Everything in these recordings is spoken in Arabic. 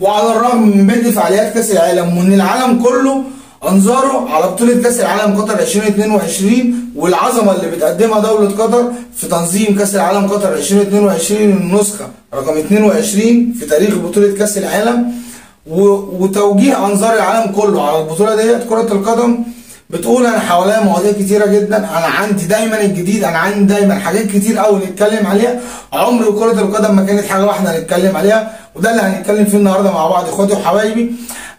وعلى الرغم من بدء فعاليات كاس العالم وان العالم كله انظاره على بطوله كاس العالم قطر 2022 والعظمه اللي بتقدمها دوله قطر في تنظيم كاس العالم قطر 2022 النسخه رقم 22 في تاريخ بطوله كاس العالم، وتوجيه انظار العالم كله على البطوله ديت كره القدم، بتقول انا حواليا مواضيع كتيره جدا، انا عندي دايما الجديد، انا عندي دايما حاجات كتير قوي نتكلم عليها، عمر كره القدم ما كانت حاجه واحده نتكلم عليها، وده اللي هنتكلم فيه النهارده مع بعض اخواتي وحبايبي.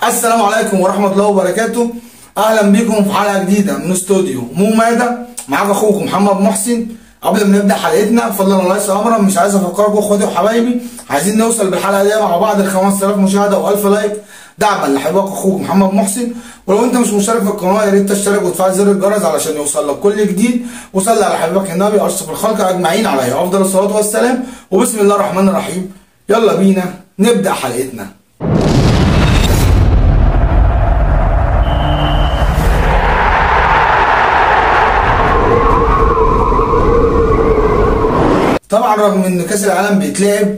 السلام عليكم ورحمه الله وبركاته، اهلا بيكم في حلقه جديده من استوديو مو ماذا، معاك اخوكم محمد محسن. قبل ما نبدا حلقتنا بفضل الله وليس امرا، مش عايز افكركم اخواتي وحبايبي، عايزين نوصل بالحلقه دي مع بعض ل 5000 مشاهده و1000 لايك دعما لحبايبك اخوك محمد محسن. ولو انت مش مشترك في القناه يا ريت تشترك وتفعل زر الجرس علشان يوصل لك كل جديد، وصلي على حبيبك النبي اشرف الخلق اجمعين عليه افضل الصلاه والسلام. وبسم الله الرحمن الرحيم، يلا بينا نبدا حلقتنا. طبعا رغم ان كاس العالم بيتلعب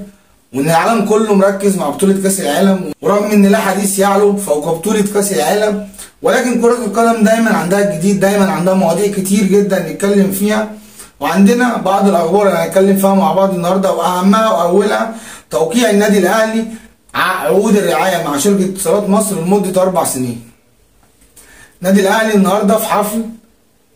وان العالم كله مركز مع بطوله كاس العالم، ورغم ان لا حديث يعلو فوق بطوله كاس العالم، ولكن كره القدم دايما عندها الجديد، دايما عندها مواضيع كتير جدا نتكلم فيها، وعندنا بعض الاخبار اللي هنتكلم فيها مع بعض النهارده، واهمها واولها توقيع النادي الاهلي عقود الرعايه مع شركه اتصالات مصر لمده 4 سنين. النادي الاهلي النهارده في حفل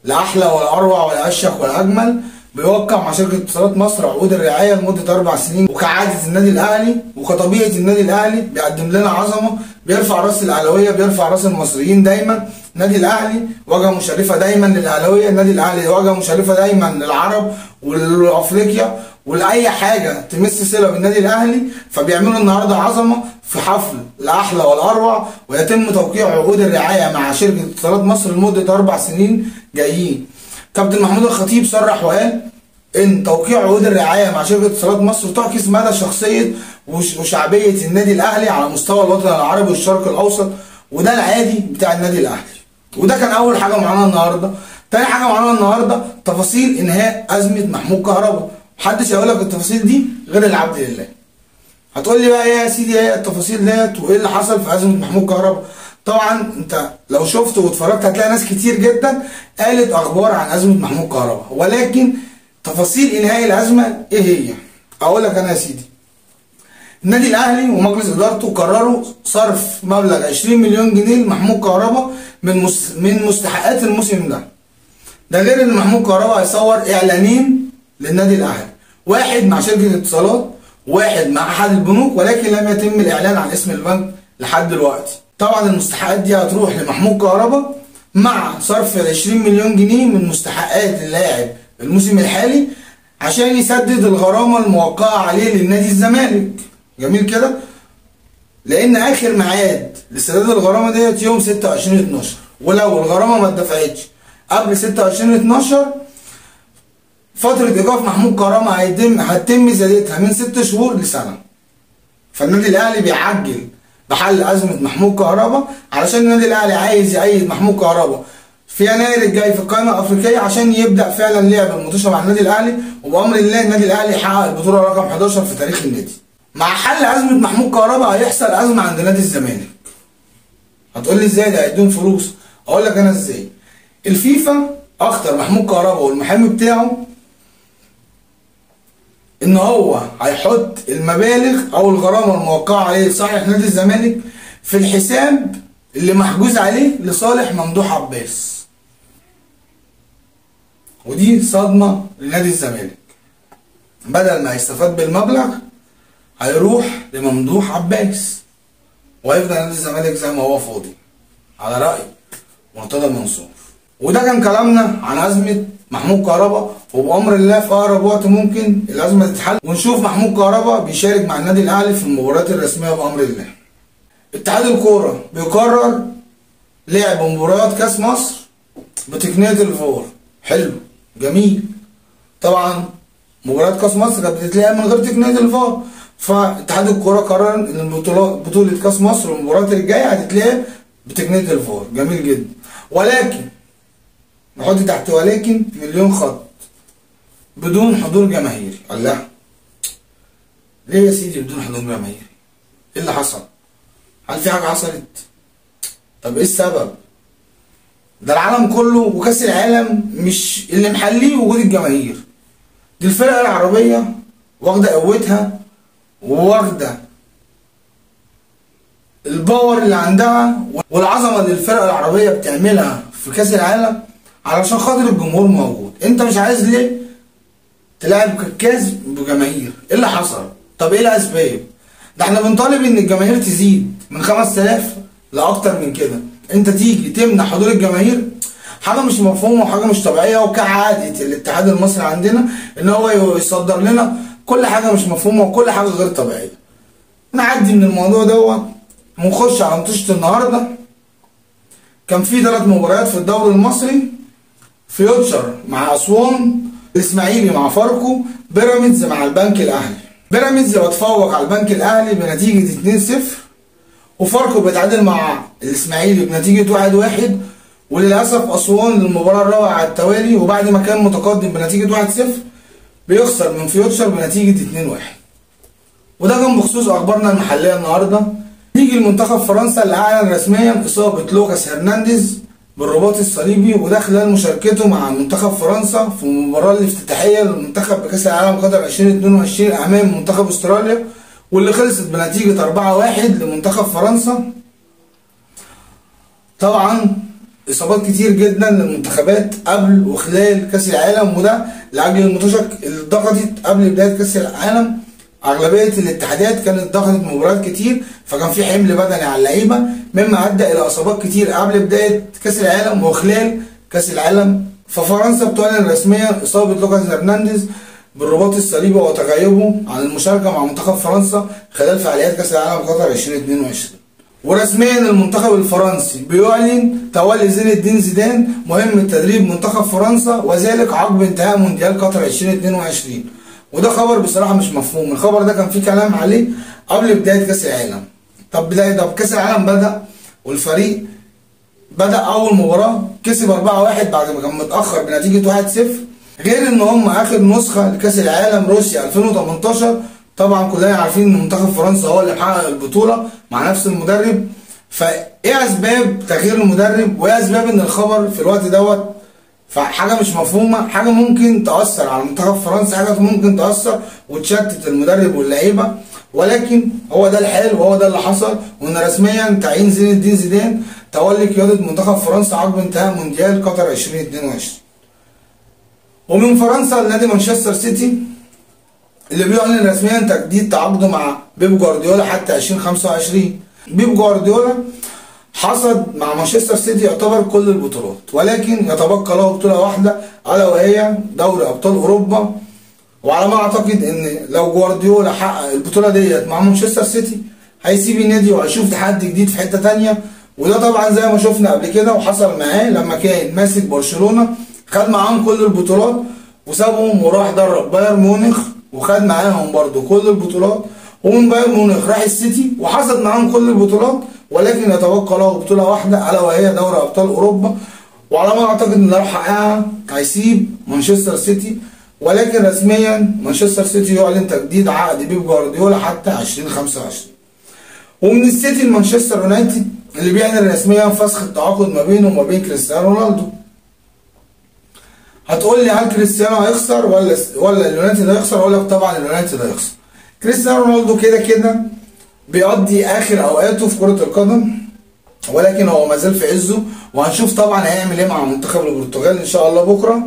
لا احلى ولا اروع ولا اشيك ولا اجمل، بيوقع مع شركه اتصالات مصر عقود الرعايه لمده 4 سنين، وكعاده النادي الاهلي وكطبيعه النادي الاهلي بيقدم لنا عظمه، بيرفع راس الاهلاويه، بيرفع راس المصريين دايما. النادي الاهلي واجهه مشرفه دايما للاهلاويه، النادي الاهلي واجهه مشرفه دايما للعرب ولافريقيا ولاي حاجه تمس صله بالنادي الاهلي، فبيعملوا النهارده عظمه في حفل لا احلى ولا اروع، ويتم توقيع عقود الرعايه مع شركه اتصالات مصر لمده 4 سنين جايين. كابتن محمود الخطيب صرح وقال ان توقيع عقود الرعايه مع شركه اتصالات مصر تعكس مدى شخصيه وشعبيه النادي الاهلي على مستوى الوطن العربي والشرق الاوسط، وده العادي بتاع النادي الاهلي. وده كان اول حاجه معانا النهارده. تاني حاجه معانا النهارده تفاصيل انهاء ازمه محمود كهربا، محدش هيقول لك التفاصيل دي غير العبد لله. هتقول لي بقى ايه يا سيدي ايه التفاصيل ديت وايه اللي حصل في ازمه محمود كهربا؟ طبعا انت لو شفت واتفرجت هتلاقي ناس كتير جدا قالت اخبار عن ازمه محمود كهربا، ولكن تفاصيل انهاء الازمه ايه هي؟ اقول لك انا يا سيدي. النادي الاهلي ومجلس ادارته قرروا صرف مبلغ 20 مليون جنيه لمحمود كهربا من مستحقات الموسم ده. ده غير ان محمود كهربا هيصور اعلانين للنادي الاهلي، واحد مع شركه اتصالات وواحد مع احد البنوك، ولكن لم يتم الاعلان عن اسم البنك لحد دلوقتي. طبعا المستحقات دي هتروح لمحمود كهربا مع صرف 20 مليون جنيه من مستحقات اللاعب الموسم الحالي عشان يسدد الغرامه الموقعه عليه للنادي الزمالك. جميل كده؟ لان اخر ميعاد لسداد الغرامه ديت يوم 26/12، ولو الغرامه ما اتدفعتش قبل 26/12 فتره ايقاف محمود كهربا هتتم زيادتها من 6 شهور لسنه. فالنادي الاهلي بيعجل بحل ازمه محمود كهربا علشان النادي الاهلي عايز يأيد محمود كهربا في يناير الجاي في القائمه الافريقيه عشان يبدا فعلا لعب المنتشر مع النادي الاهلي، وبامر الله النادي الاهلي يحقق البطوله رقم 11 في تاريخ النادي. مع حل ازمه محمود كهربا هيحصل ازمه عند نادي الزمالك. هتقول لي ازاي ده هيدوم فلوس؟ اقول لك انا ازاي. الفيفا اخطر محمود كهربا والمحامي بتاعه ان هو هيحط المبالغ او الغرامه الموقعه عليه لصالح نادي الزمالك في الحساب اللي محجوز عليه لصالح ممدوح عباس، ودي صدمه لنادي الزمالك. بدل ما يستفاد بالمبلغ هيروح لممدوح عباس، وهيفضل نادي الزمالك زي ما هو فاضي على راي مرتضى منصور. وده كان كلامنا عن ازمه محمود كهربا، وبامر الله في اقرب وقت ممكن الازمه تتحل ونشوف محمود كهربا بيشارك مع النادي الاهلي في المباريات الرسميه بامر الله. اتحاد الكوره بيقرر لعب مباريات كاس مصر بتقنيه الفار. حلو جميل. طبعا مباريات كاس مصر كانت بتتلعب من غير تقنيه الفار، فاتحاد الكوره قرر ان بطوله كاس مصر والمباريات الجايه هتتلعب بتقنيه الفار. جميل جدا. ولكن نحط تحت ولكن مليون خط بدون حضور جماهيري. الله، ليه يا سيدي بدون حضور جماهيري؟ ايه اللي حصل؟ هل في حاجه حصلت؟ طب ايه السبب؟ ده العالم كله وكاس العالم مش اللي محليه وجود الجماهير، دي الفرق العربيه واخده قوتها وواخده الباور اللي عندها والعظمه اللي الفرق العربيه بتعملها في كاس العالم علشان خاطر الجمهور موجود. انت مش عايز ليه تلعب كاس بجماهير؟ ايه اللي حصل؟ طب ايه الاسباب؟ ده احنا بنطالب ان الجماهير تزيد من 5000 لاكتر من كده، انت تيجي تمنع حضور الجماهير؟ حاجه مش مفهومه وحاجه مش طبيعيه، وكعاده الاتحاد المصري عندنا ان هو يصدر لنا كل حاجه مش مفهومه وكل حاجه غير طبيعيه. نعدي من الموضوع دوت ونخش على ماتشة النهارده. كان في 3 مباريات في الدوري المصري، فيوتشر مع اسوان، الاسماعيلي مع فاركو، بيراميدز مع البنك الاهلي. بيراميدز بيتفوق على البنك الاهلي بنتيجه 2-0، وفاركو بيتعادل مع الاسماعيلي بنتيجه 1-1، وللاسف اسوان للمباراه الرابعه على التوالي وبعد ما كان متقدم بنتيجه 1-0 بيخسر من فيوتشر بنتيجه 2-1. وده كان بخصوص اخبارنا المحليه النهارده. نيجي لمنتخب فرنسا اللي اعلن رسميا اصابه لوكاس هرنانديز بالرباط الصليبي، وده خلال مشاركته مع منتخب فرنسا في المباراه الافتتاحيه للمنتخب بكاس العالم قطر 2022 امام منتخب استراليا، واللي خلصت بنتيجه 4-1 لمنتخب فرنسا. طبعا اصابات كتير جدا للمنتخبات قبل وخلال كاس العالم، وده لاجل الماتشات اللي ضغطت قبل بدايه كاس العالم. اغلبيه الاتحادات كانت ضغطت مباريات كتير، فكان في حمل بدني على اللعيبه مما ادى الى اصابات كتير قبل بدايه كاس العالم وخلال كاس العالم. ففرنسا بتعلن رسميا اصابه لوكاس هرنانديز بالرباط الصليبي وتغيبه عن المشاركه مع منتخب فرنسا خلال فعاليات كاس العالم قطر 2022. ورسميا المنتخب الفرنسي بيعلن تولي زين الدين زيدان مهمه تدريب منتخب فرنسا، وذلك عقب انتهاء مونديال قطر 2022. وده خبر بصراحه مش مفهوم، الخبر ده كان فيه كلام عليه قبل بدايه كاس العالم. طب كاس العالم بدا والفريق بدا اول مباراه كسب 4-1 بعد ما كان متاخر بنتيجه 1-0، غير ان هم اخر نسخه لكاس العالم روسيا 2018 طبعا كلنا عارفين ان منتخب فرنسا هو اللي محقق البطوله مع نفس المدرب. فايه اسباب تغيير المدرب وايه اسباب ان الخبر في الوقت دوت؟ فحاجه مش مفهومه، حاجه ممكن تاثر على منتخب فرنسا، حاجه ممكن تاثر وتشتت المدرب واللعيبه، ولكن هو ده الحال وهو ده اللي حصل. وان رسميا تعيين زين الدين زيدان تولي قياده منتخب فرنسا عقب انتهاء مونديال قطر 2022. ومن فرنسا لنادي مانشستر سيتي اللي بيعلن رسميا تجديد تعاقده مع بيب جوارديولا حتى 2025. بيب جوارديولا حصد مع مانشستر سيتي يعتبر كل البطولات، ولكن يتبقى له بطوله واحده الا وهي دوري ابطال اوروبا. وعلى ما اعتقد ان لو جوارديولا حقق البطوله ديت مع مانشستر سيتي هيسيب النادي وهيشوف تحدي جديد في حته ثانيه. وده طبعا زي ما شفنا قبل كده وحصل معاه لما كان ماسك برشلونه، خد معاهم كل البطولات وسابهم وراح درب بايرن ميونخ وخد معاهم برده كل البطولات، ومن بايرن ميونخ راح السيتي وحصد معاهم كل البطولات، ولكن يتبقى له بطوله واحده الا وهي دوري ابطال اوروبا. وعلى ما اعتقد ان لو حققها هيسيب مانشستر سيتي، ولكن رسميا مانشستر سيتي يعلن تجديد عقد بيب جوارديولا حتى 2025. ومن السيتي لمانشستر يونايتد اللي بيعلن رسميا فسخ التعاقد ما بينه وما بين كريستيانو رونالدو. هتقول لي هل كريستيانو هيخسر ولا اليونايتد هيخسر؟ اقول لك طبعا اليونايتد هيخسر. كريستيانو رونالدو كده كده بيقضي اخر اوقاته في كرة القدم، ولكن هو ما زال في عزه، وهنشوف طبعا هيعمل ايه مع منتخب البرتغال ان شاء الله بكره.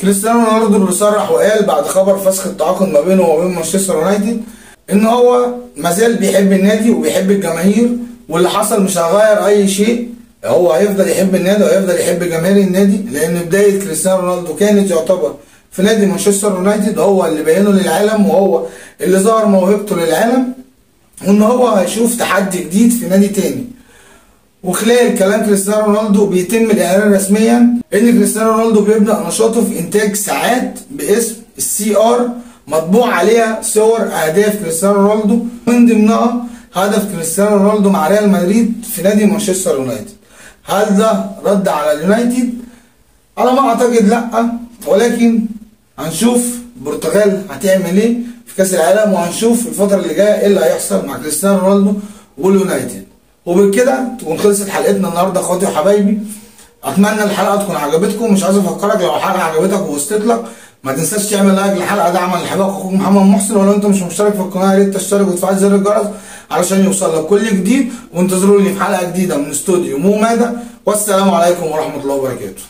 كريستيانو رونالدو اللي صرح وقال بعد خبر فسخ التعاقد ما بينه وما بين مانشستر يونايتد ان هو ما زال بيحب النادي وبيحب الجماهير، واللي حصل مش هيغير اي شيء، هو هيفضل يحب النادي وهيفضل يحب جماهير النادي، لان بدايه كريستيانو رونالدو كانت يعتبر في نادي مانشستر يونايتد، هو اللي بينه للعالم وهو اللي ظهر موهبته للعالم، وان هو هيشوف تحدي جديد في نادي تاني. وخلال كلام كريستيانو رونالدو بيتم الاعلان رسميا ان كريستيانو رونالدو بيبدا نشاطه في انتاج ساعات باسم CR مطبوع عليها صور اهداف كريستيانو رونالدو، من ضمنها هدف كريستيانو رونالدو مع ريال مدريد في نادي مانشستر يونايتد. هل ده رد على اليونايتد؟ على ما اعتقد لا، ولكن هنشوف البرتغال هتعمل ايه في كاس العالم، وهنشوف الفتره اللي جايه ايه اللي هيحصل مع كريستيانو رونالدو واليونايتد. وبكده تكون خلصت حلقتنا النهارده اخواتي وحبايبي. اتمنى الحلقه تكون عجبتكم. مش عايز افكرك لو الحلقه عجبتك ووصلت لك ما تنساش تعمل لايك للحلقه دعما لحبايبك اخوك محمد محسن. ولو انت مش مشترك في القناه يا ريت تشترك وتفعل زر الجرس علشان يوصل لك كل جديد. وانتظروني في حلقه جديده من استوديو مو ماده. والسلام عليكم ورحمه الله وبركاته.